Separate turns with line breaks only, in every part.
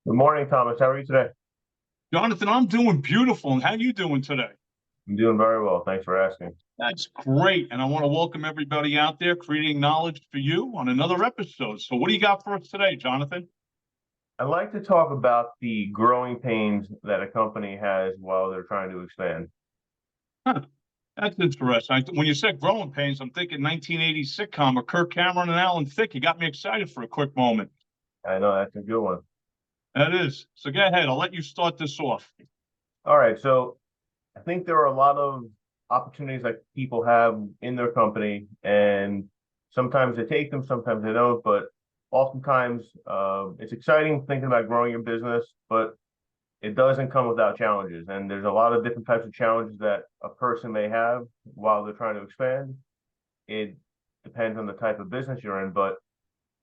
Good morning, Thomas. How are you today?
Jonathan, I'm doing beautiful. And how you doing today?
I'm doing very well. Thanks for asking.
That's great. And I want to welcome everybody out there creating knowledge for you on another episode. So what do you got for us today, Jonathan?
I'd like to talk about the growing pains that a company has while they're trying to expand.
Huh, that's interesting. When you said growing pains, I'm thinking 1980s sitcom of Kirk Cameron and Alan Thicke. You got me excited for a quick moment.
I know that's a good one.
That is. So go ahead. I'll let you start this off.
All right. So I think there are a lot of opportunities that people have in their company, and sometimes they take them, sometimes they don't. But oftentimes, it's exciting thinking about growing your business, but it doesn't come without challenges. And there's a lot of different types of challenges that a person may have while they're trying to expand. It depends on the type of business you're in, but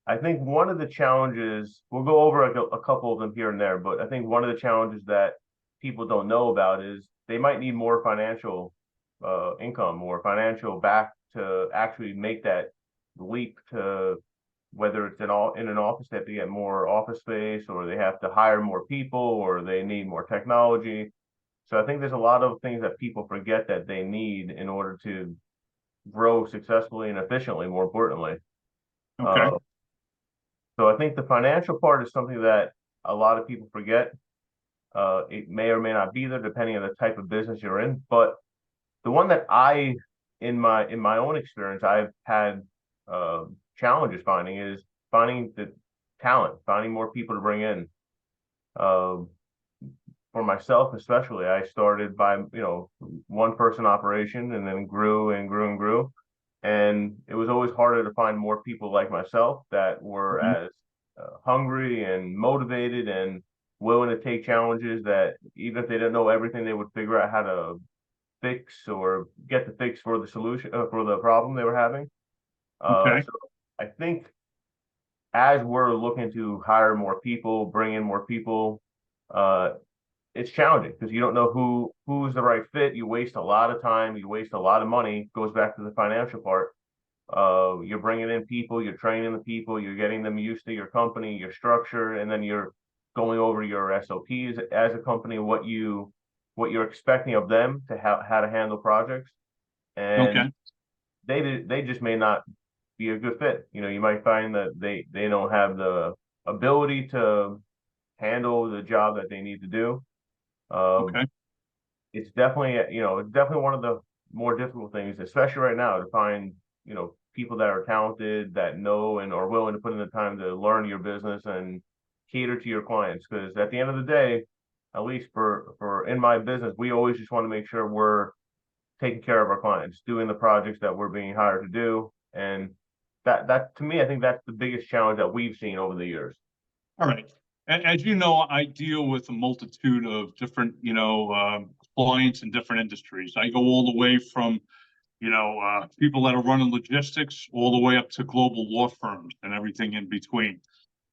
I think one of the challenges, we'll go over a couple of them here and there, but I think one of the challenges that people don't know about is they might need more financial income or financial back to actually make that leap to whether it's in an office they have to get more office space or they have to hire more people or they need more technology. So I think there's a lot of things that people forget that they need in order to grow successfully and efficiently, more importantly.
Okay.
Uh, so I think the financial part is something that a lot of people forget. It may or may not be there depending on the type of business you're in. But the one that in my own experience, I've had challenges finding is finding the talent, finding more people to bring in. Uh, for myself, especially, I started by one person operation and then grew and grew and grew. And it was always harder to find more people like myself that were
Mhm.
as hungry and motivated and willing to take challenges that even if they didn't know everything, they would figure out how to fix or get the fix for the solution for the problem they were having.
Okay.
So I think as we're looking to hire more people, bring in more people, uh, it's challenging because you don't know who's the right fit. You waste a lot of time, you waste a lot of money. Goes back to the financial part. You're bringing in people, you're training the people, you're getting them used to your company, your structure, and then you're going over your SOPs as a company, what you're expecting of them to how to handle projects, and
Okay.
they just may not be a good fit. You might find that they don't have the ability to handle the job that they need to do. Um,
Okay.
it's definitely one of the more difficult things, especially right now, to find people that are talented, that know and are willing to put in the time to learn your business and cater to your clients. Because at the end of the day, at least for in my business, we always just want to make sure we're taking care of our clients, doing the projects that we're being hired to do, and that to me, I think that's the biggest challenge that we've seen over the years.
All right. As you know, I deal with a multitude of different, clients in different industries. I go all the way from, people that are running logistics all the way up to global law firms and everything in between.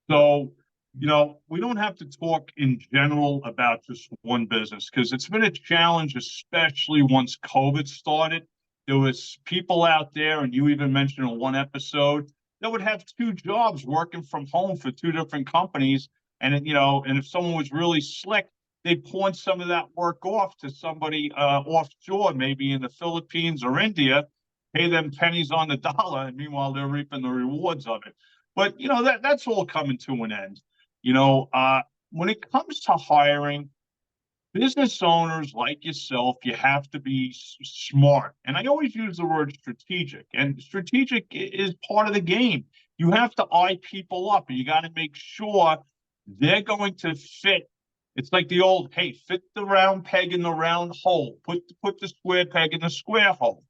So, we don't have to talk in general about just one business because it's been a challenge, especially once COVID started. There was people out there, and you even mentioned in one episode that would have two jobs working from home for two different companies. And if someone was really slick, they'd pawn some of that work off to somebody offshore, maybe in the Philippines or India, pay them pennies on the dollar, and meanwhile they're reaping the rewards of it. But that's all coming to an end. You know, uh, when it comes to hiring business owners like yourself, you have to be smart. And I always use the word strategic. And strategic is part of the game. You have to eye people up, and you got to make sure they're going to fit. It's like the old, hey, fit the round peg in the round hole. Put the square peg in the square hole.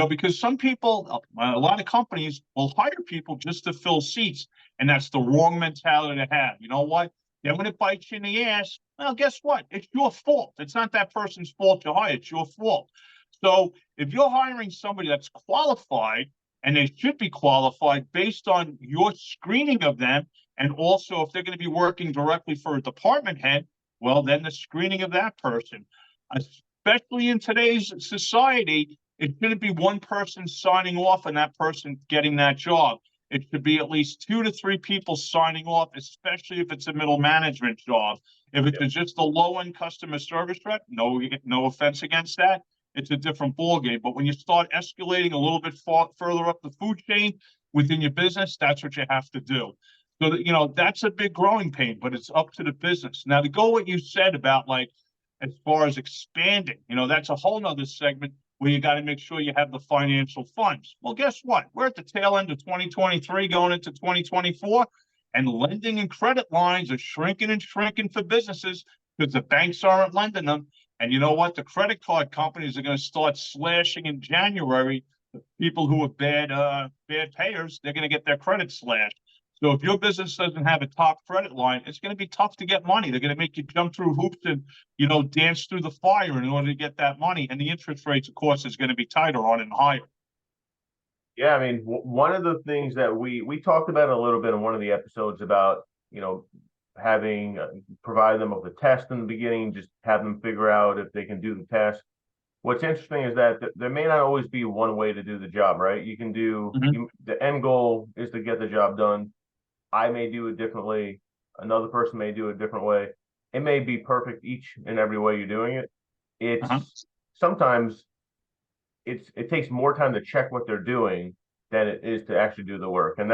Because some people, a lot of companies will hire people just to fill seats, and that's the wrong mentality to have. You know what? Then when it bites you in the ass, well, guess what? It's your fault. It's not that person's fault you hire. It's your fault. So if you're hiring somebody that's qualified, and they should be qualified based on your screening of them, and also if they're going to be working directly for a department head, well, then the screening of that person, especially in today's society, it shouldn't be one person signing off and that person getting that job. it should be at least 2 to 3 people signing off, especially if it's a middle management job. If it's just a low-end customer service rep, no offense against that, it's a different ballgame. But when you start escalating a little bit further up the food chain within your business, that's what you have to do. So that, that's a big growing pain, but it's up to the business. Now, to go what you said about, like, as far as expanding, that's a whole nother segment where you got to make sure you have the financial funds. Well, guess what? We're at the tail end of 2023 going into 2024, and lending and credit lines are shrinking and shrinking for businesses because the banks aren't lending them. And you know what? The credit card companies are going to start slashing in January. The people who are bad payers, they're going to get their credit slashed. So if your business doesn't have a top credit line, it's going to be tough to get money. They're going to make you jump through hoops and, dance through the fire in order to get that money. And the interest rates, of course, is going to be tighter on and higher.
Yeah, I mean, one of the things that we talked about a little bit in one of the episodes about, having provide them with a test in the beginning, just have them figure out if they can do the test. What's interesting is that there may not always be one way to do the job, right? You can do the end goal is to get the job done. I may do it differently. Another person may do it a different way. It may be perfect each and every way you're doing it. It's sometimes it takes more time to check what they're doing than it is to actually do the work. And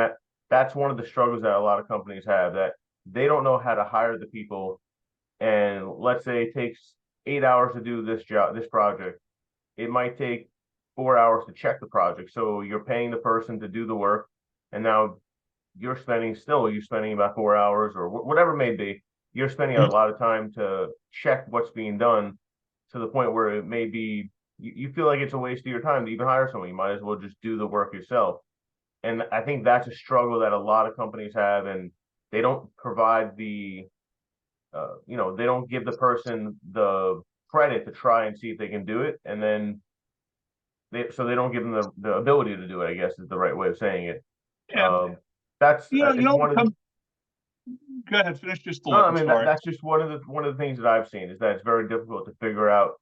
that's one of the struggles that a lot of companies have, that they don't know how to hire the people. And let's say it takes 8 hours to do this project. It might take 4 hours to check the project. So you're paying the person to do the work, and now you're spending about 4 hours or whatever it may be. You're spending a lot of time to check what's being done, to the point where it may be you feel like it's a waste of your time to even hire someone. You might as well just do the work yourself. And I think that's a struggle that a lot of companies have, and they don't provide they don't give the person the credit to try and see if they can do it, and then they don't give them the ability to do it, I guess is the right way of saying it.
Yeah.
That's
one of the, go ahead, finish your thought.
No, I mean that's just one of the things that I've seen, is that it's very difficult to figure out,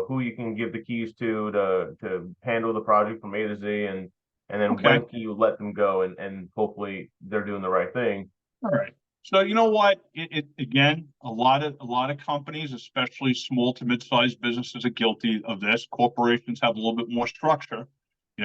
who you can give the keys to handle the project from A to Z, and then when can you let them go, and hopefully they're doing the right thing.
All right. So you know what? Again, a lot of companies, especially small to mid-sized businesses, are guilty of this. Corporations have a little bit more structure,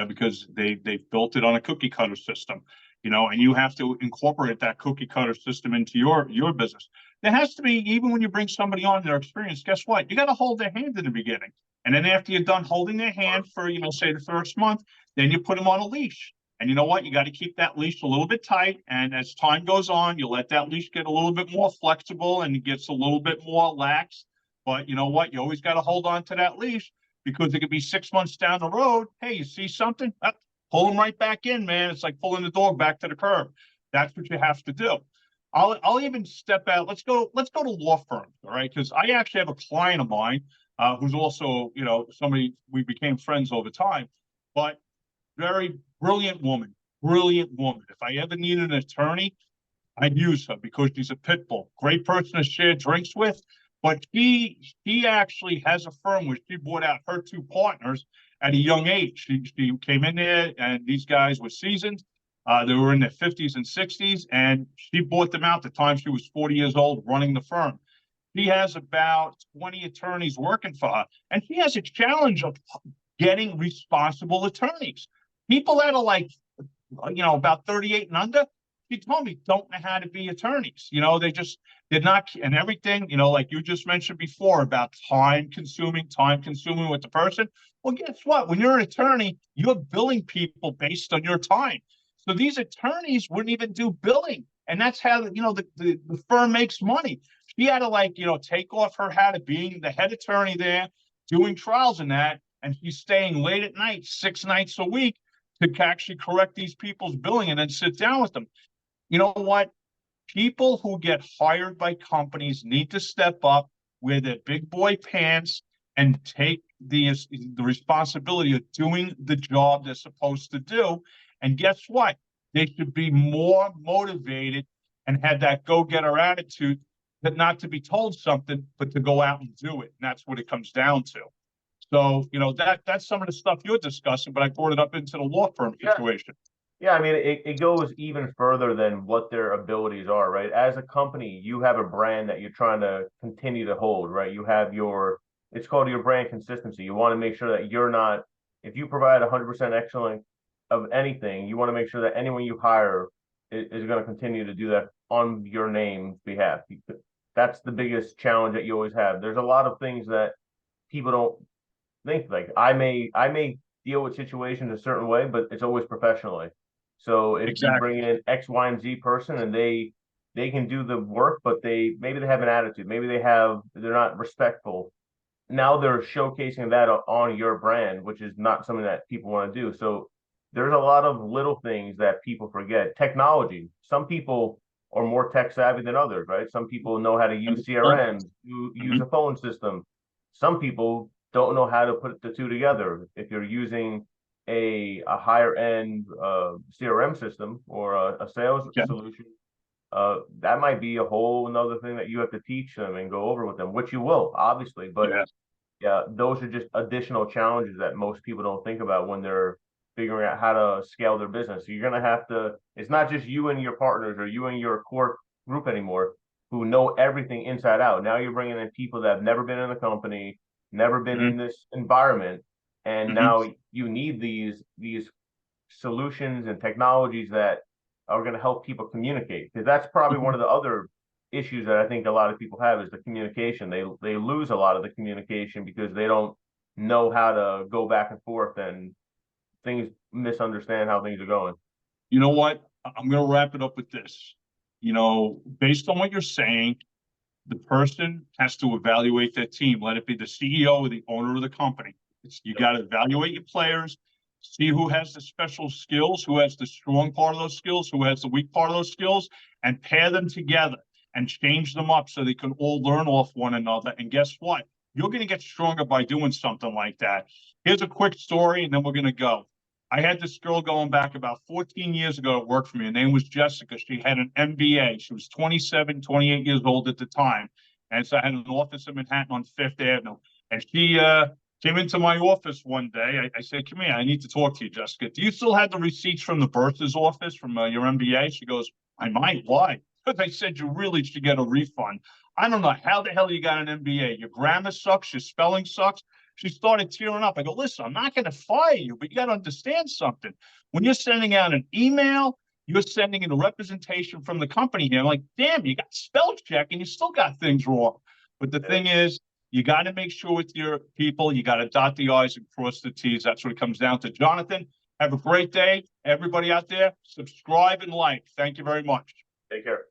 because they've built it on a cookie cutter system, and you have to incorporate that cookie cutter system into your business. There has to be, even when you bring somebody on their experience, guess what? You got to hold their hand in the beginning. And then after you're done holding their hand for, say the first month, then you put them on a leash. And you know what? You got to keep that leash a little bit tight. And as time goes on, you let that leash get a little bit more flexible and it gets a little bit more lax. But you know what? You always got to hold on to that leash, because it could be 6 months down the road. Hey, you see something? Pull them right back in, man. It's like pulling the dog back to the curb. That's what you have to do. I'll even step out. Let's go to law firms, all right? Because I actually have a client of mine who's also, somebody we became friends over time, but very brilliant woman. If I ever needed an attorney, I'd use her, because she's a pit bull. Great person to share drinks with. But she actually has a firm where she bought out her 2 partners at a young age. She came in there, and these guys were seasoned. They were in their 50s and 60s, and she bought them out the time she was 40 years old, running the firm. She has about 20 attorneys working for her, and she has a challenge of getting responsible attorneys. People that are like, about 38 and under, she told me, don't know how to be attorneys. They're not, and everything, like you just mentioned before about time consuming with the person. Well, guess what? When you're an attorney, you're billing people based on your time. So these attorneys wouldn't even do billing. And that's how, the firm makes money. She had to take off her hat of being the head attorney there, doing trials and that. And she's staying late at night, 6 nights a week, to actually correct these people's billing and then sit down with them. You know what? People who get hired by companies need to step up, wear their big boy pants, and take the responsibility of doing the job they're supposed to do. And guess what? They should be more motivated and have that go-getter attitude, that not to be told something, but to go out and do it. And that's what it comes down to. So, that's some of the stuff you're discussing, but I brought it up into the law firm situation.
Yeah, I mean, it goes even further than what their abilities are, right? As a company, you have a brand that you're trying to continue to hold, right? You have it's called your brand consistency. You want to make sure that you're not, if you provide 100% excellent of anything, you want to make sure that anyone you hire is going to continue to do that on your name's behalf. That's the biggest challenge that you always have. There's a lot of things that people don't think. Like I may deal with situations a certain way, but it's always professionally. So if you
Exactly.
bring in X, Y, and Z person and they can do the work, but maybe they have an attitude, maybe they're not respectful. Now they're showcasing that on your brand, which is not something that people want to do. So there's a lot of little things that people forget. Technology. Some people are more tech savvy than others, right? Some people know how to use CRMs, use a
Mhm.
phone system. Some people don't know how to put the two together. If you're using a higher end CRM system or a sales
Okay.
solution, that might be a whole another thing that you have to teach them and go over with them, which you will, obviously. But
Yeah.
yeah, those are just additional challenges that most people don't think about when they're figuring out how to scale their business. So you're gonna have to, it's not just you and your partners or you and your core group anymore who know everything inside out. Now you're bringing in people that have never been in the company, never been
Mhm.
in this environment, and
Mhm.
now you need these solutions and technologies that are going to help people communicate, because that's probably one
Mhm.
of the other issues that I think a lot of people have is the communication. They lose a lot of the communication because they don't know how to go back and forth, and things misunderstand how things are going.
You know what? I'm going to wrap it up with this. Based on what you're saying, the person has to evaluate their team. Let it be the CEO or the owner of the company. You got to evaluate your players, see who has the special skills, who has the strong part of those skills, who has the weak part of those skills, and pair them together and change them up so they can all learn off one another. And guess what? You're going to get stronger by doing something like that. Here's a quick story, and then we're going to go. I had this girl going back about 14 years ago that worked for me. Her name was Jessica. She had an MBA. She was 27, 28 years old at the time. And so I had an office in Manhattan on Fifth Avenue. And she came into my office one day. I said, come here, I need to talk to you, Jessica. Do you still have the receipts from the bursar's office from your MBA? She goes, I might. Why? Because I said you really should get a refund. I don't know how the hell you got an MBA. Your grammar sucks. Your spelling sucks. She started tearing up. I go, listen, I'm not going to fire you, but you got to understand something. When you're sending out an email, you're sending in a representation from the company here. I'm like, damn, you got spell check and you still got things wrong. But the thing is, you got to make sure with your people, you got to dot the I's and cross the T's. That's what it comes down to. Jonathan, have a great day. Everybody out there, subscribe and like. Thank you very much.
Take care.